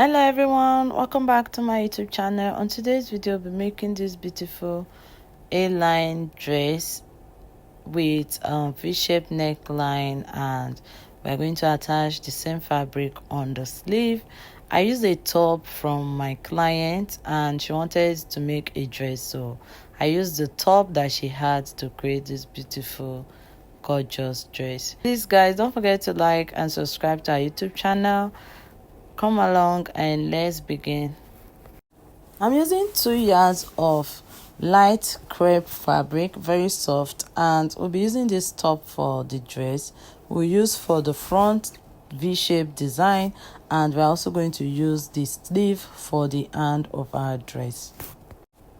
Hello everyone, welcome back to my YouTube channel. On today's video, I'll be making this beautiful A-line dress with V-shaped neckline, and we're going to attach the same fabric on the sleeve. I used a top from my client and she wanted to make a dress, so I used the top that she had to create this beautiful gorgeous dress. Please guys, don't forget to like and subscribe to our YouTube channel. Come along and let's begin. I'm using 2 yards of light crepe fabric, very soft, and we'll be using this top for the dress. We'll use for the front V-shaped design, and we're also going to use the sleeve for the hand of our dress.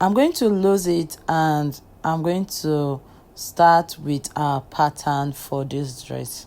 I'm going to lose it and I'm going to start with our pattern for this dress.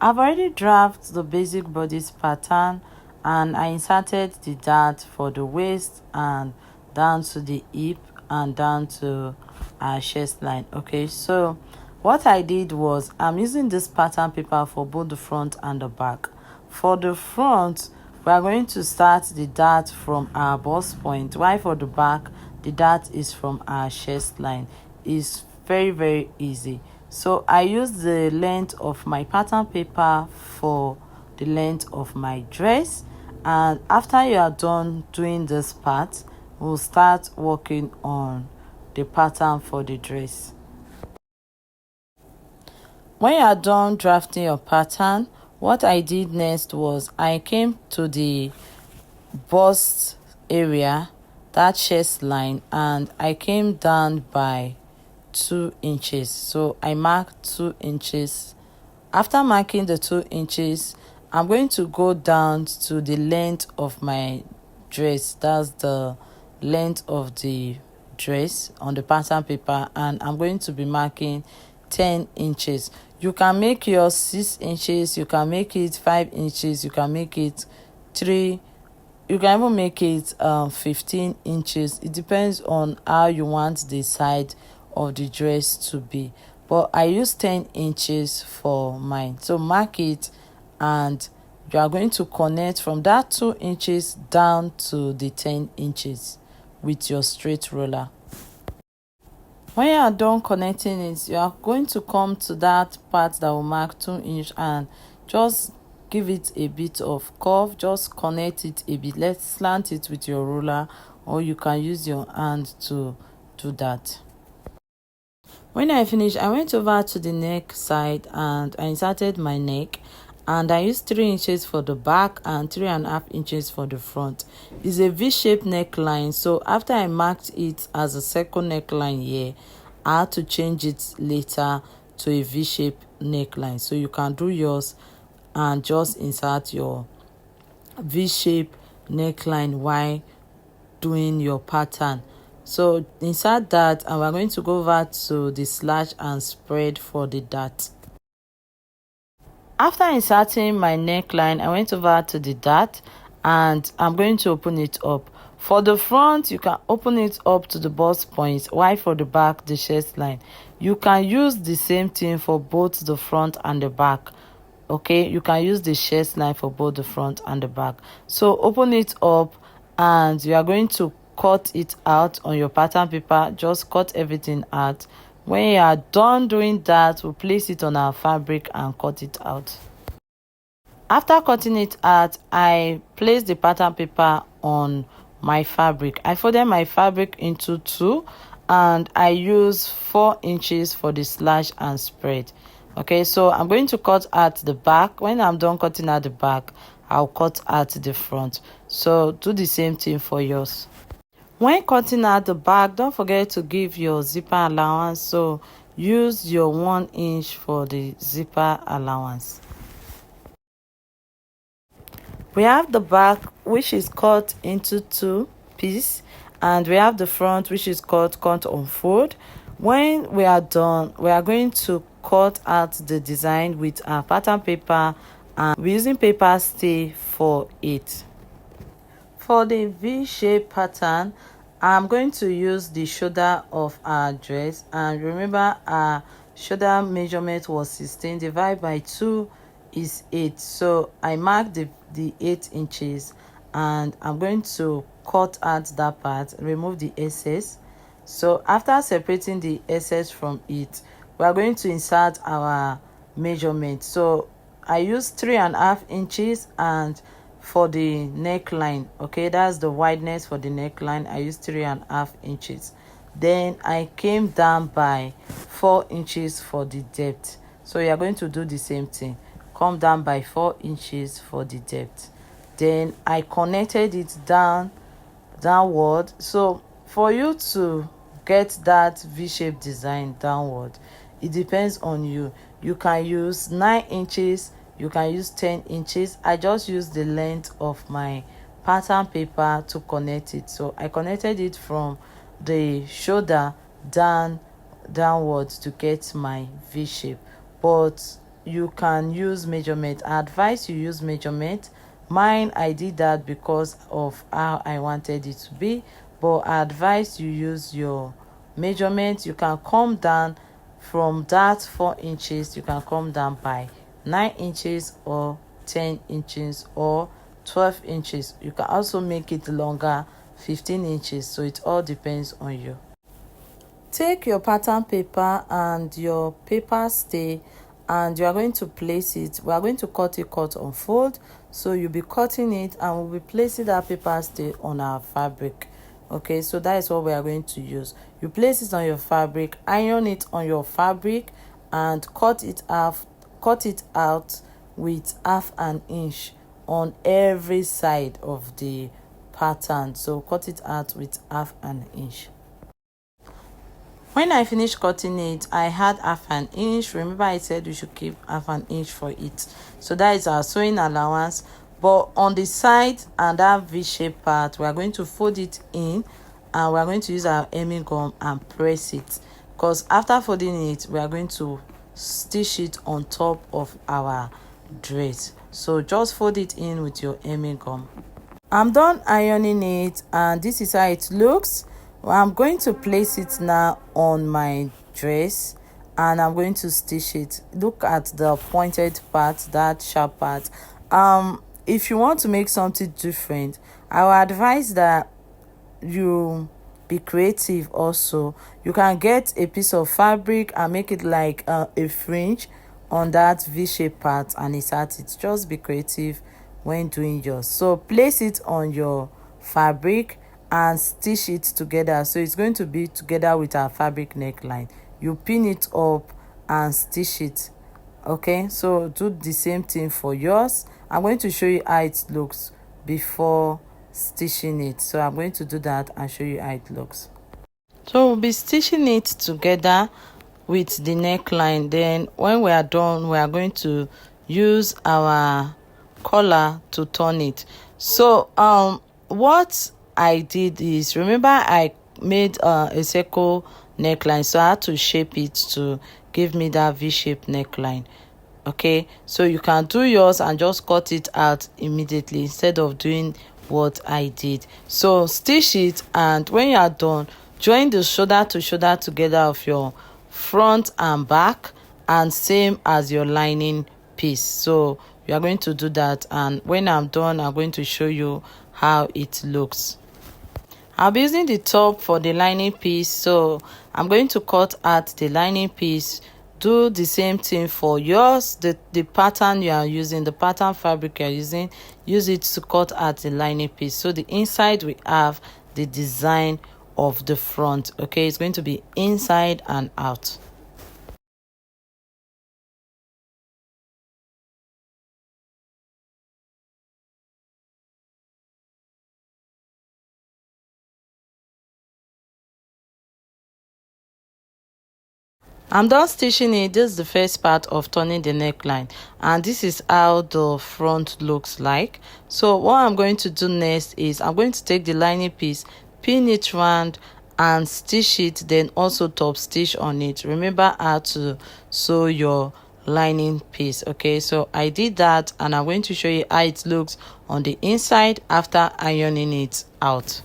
I've already drafted the basic bodice pattern and I inserted the dart for the waist and down to the hip and down to our chest line. Okay, so what I did was I'm using this pattern paper for both the front and the back. For the front, we are going to start the dart from our bust point, while for the back, the dart is from our chest line. It's very easy. So I use the length of my pattern paper for the length of my dress, and after you are done doing this part, we'll start working on the pattern for the dress. When you are done drafting your pattern, what I did next was I came to the bust area, that chest line, and I came down by 2 inches. So I marked 2 inches. After marking the 2 inches, I'm going to go down to the length of my dress. That's the length of the dress on the pattern paper, and I'm going to be marking 10 inches. You can make your 6 inches, you can make it 5 inches, you can make it 3, you can even make it 15 inches. It depends on how you want the side of the dress to be, but I use 10 inches for mine. So mark it and you are going to connect from that 2 inches down to the 10 inches with your straight roller. When you are done connecting it, you are going to come to that part that will mark 2 inches and just give it a bit of curve. Just connect it a bit. Let's slant it with your ruler, or you can use your hand to do that. When I finished, I went over to the neck side and I inserted my neck, and I used 3 inches for the back and 3.5 inches for the front. It's a V-shaped neckline, so after I marked it as a second neckline here, I had to change it later to a V-shaped neckline. So you can do yours and just insert your V-shaped neckline while doing your pattern. So insert that, and we're going to go over to the slash and spread for the dart. After inserting my neckline, I went over to the dart and I'm going to open it up. For the front, you can open it up to the bust point, while for the back, the chest line. You can use the same thing for both the front and the back. Okay, you can use the chest line for both the front and the back. So open it up and you are going to cut it out on your pattern paper. Just cut everything out. When you are done doing that, we'll place it on our fabric and cut it out. After cutting it out, I placed the pattern paper on my fabric. I folded my fabric into 2 and I use 4 inches for the slash and spread. Okay, so I'm going to cut at the back. When I'm done cutting at the back, I'll cut at the front. So do the same thing for yours. When cutting at the back, don't forget to give your zipper allowance. So use your 1 inch for the zipper allowance. We have the back, which is cut into 2 pieces, and we have the front, which is cut on fold. When we are done, we are going to cut out the design with our pattern paper, and we're using paper stay for it. For the V-shape pattern, I'm going to use the shoulder of our dress, and remember our shoulder measurement was 16 divided by 2 is 8, so I mark the 8 inches, and I'm going to cut out that part, remove the excess. So after separating the excess from it, we are going to insert our measurement. So I use 3.5 inches, and for the neckline, okay, that's the wideness for the neckline, I use 3.5 inches. Then I came down by 4 inches for the depth. So you are going to do the same thing, come down by 4 inches for the depth. Then I connected it downward. So for you to get that v-shaped design downward, it depends on you. You can use 9 inches, you can use 10 inches. I just use the length of my pattern paper to connect it. So I connected it from the shoulder downwards to get my v shape. But you can use measurement. I advise you use measurement. Mine, I did that because of how I wanted it to be, but I advise you use your measurement. You can come down from that 4 inches, you can come down by 9 inches or 10 inches or 12 inches. You can also make it longer, 15 inches. So it all depends on you. Take your pattern paper and your paper stay, and you are going to place it. We are going to cut on fold. So you'll be cutting it, and we'll be placing that paper stay on our fabric. Okay, so that is what we are going to use. You place it on your fabric, iron it on your fabric, and cut it out with 1/2 inch on every side of the pattern. So cut it out with 1/2 inch. When I finished cutting it, I had 1/2 inch. Remember, I said we should keep 1/2 inch for it. So that is our sewing allowance. But on the side and that v-shaped part, we are going to fold it in, and we are going to use our hemming gum and press it, because after folding it, we are going to stitch it on top of our dress. So just fold it in with your hemming gum. I'm done ironing it, and this is how it looks. I'm going to place it now on my dress, and I'm going to stitch it. Look at the pointed part, that sharp part. If you want to make something different, I would advise that you be creative. Also, you can get a piece of fabric and make it like a fringe on that v-shaped part and insert it. Just be creative when doing yours. So place it on your fabric and stitch it together. So it's going to be together with our fabric neckline. You pin it up and stitch it. Okay, so do the same thing for yours. I'm going to show you how it looks before stitching it. So I'm going to do that and show you how it looks. So we'll be stitching it together with the neckline. Then when we are done, we are going to use our collar to turn it. So what I did is, remember I made a circle neckline, so I had to shape it to give me that v-shaped neckline. Okay, so you can do yours and just cut it out immediately instead of doing what I did. So stitch it, and when you are done, join the shoulder to shoulder together of your front and back, and same as your lining piece. So you are going to do that, and when I'm done, I'm going to show you how it looks. I'll be using the top for the lining piece, so I'm going to cut out the lining piece. Do the same thing for yours. The pattern you are using, the pattern fabric you are using, use it to cut out the lining piece. So the inside, we have the design of the front. Okay, it's going to be inside and out. I'm done stitching it. This is the first part of turning the neckline, and this is how the front looks like. So what I'm going to do next is I'm going to take the lining piece, pin it round and stitch it, then also top stitch on it. Remember how to sew your lining piece. Okay, so I did that, and I'm going to show you how it looks on the inside after ironing it out.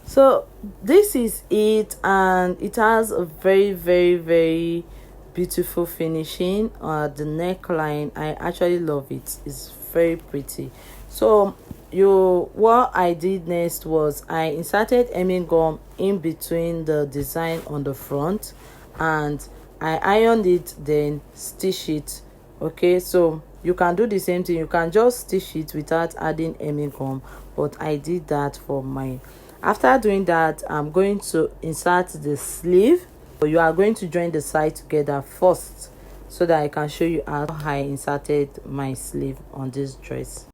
So this is it, and it has a very beautiful finishing. The neckline, I actually love it. It's very pretty. So what I did next was I inserted hemming gum in between the design on the front, and I ironed it, then stitch it. Okay, so you can do the same thing. You can just stitch it without adding hemming gum, but I did that for mine. After doing that, I'm going to insert the sleeve. You are going to join the side together first so that I can show you how I inserted my sleeve on this dress.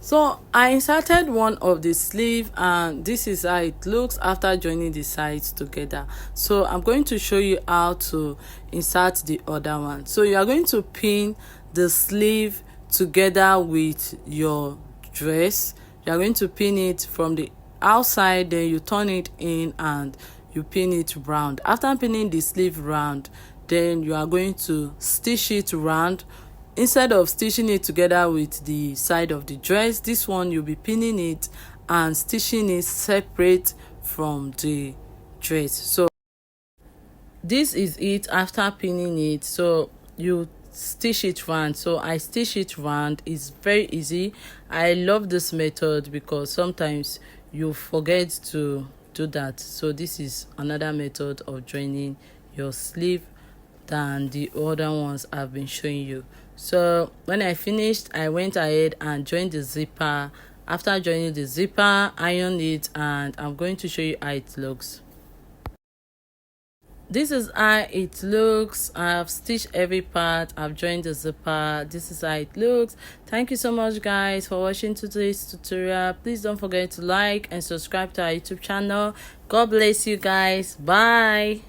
So I inserted one of the sleeve, and this is how it looks after joining the sides together. So I'm going to show you how to insert the other one. So you are going to pin the sleeve together with your dress. You are going to pin it from the outside, then you turn it in and you pin it round. After pinning the sleeve round, then you are going to stitch it round. Instead of stitching it together with the side of the dress, this one you'll be pinning it and stitching it separate from the dress. So this is it after pinning it. So you stitch it round. So I stitch it round. It's very easy. I love this method because sometimes you forget to do that. So this is another method of joining your sleeve than the other ones I've been showing you. So when I finished, I went ahead and joined the zipper. After joining the zipper, ironed it, and I'm going to show you how it looks. This is how it looks. I've stitched every part. I've joined the zipper. This is how it looks. Thank you so much, guys, for watching today's tutorial. Please don't forget to like and subscribe to our YouTube channel. God bless you guys. Bye.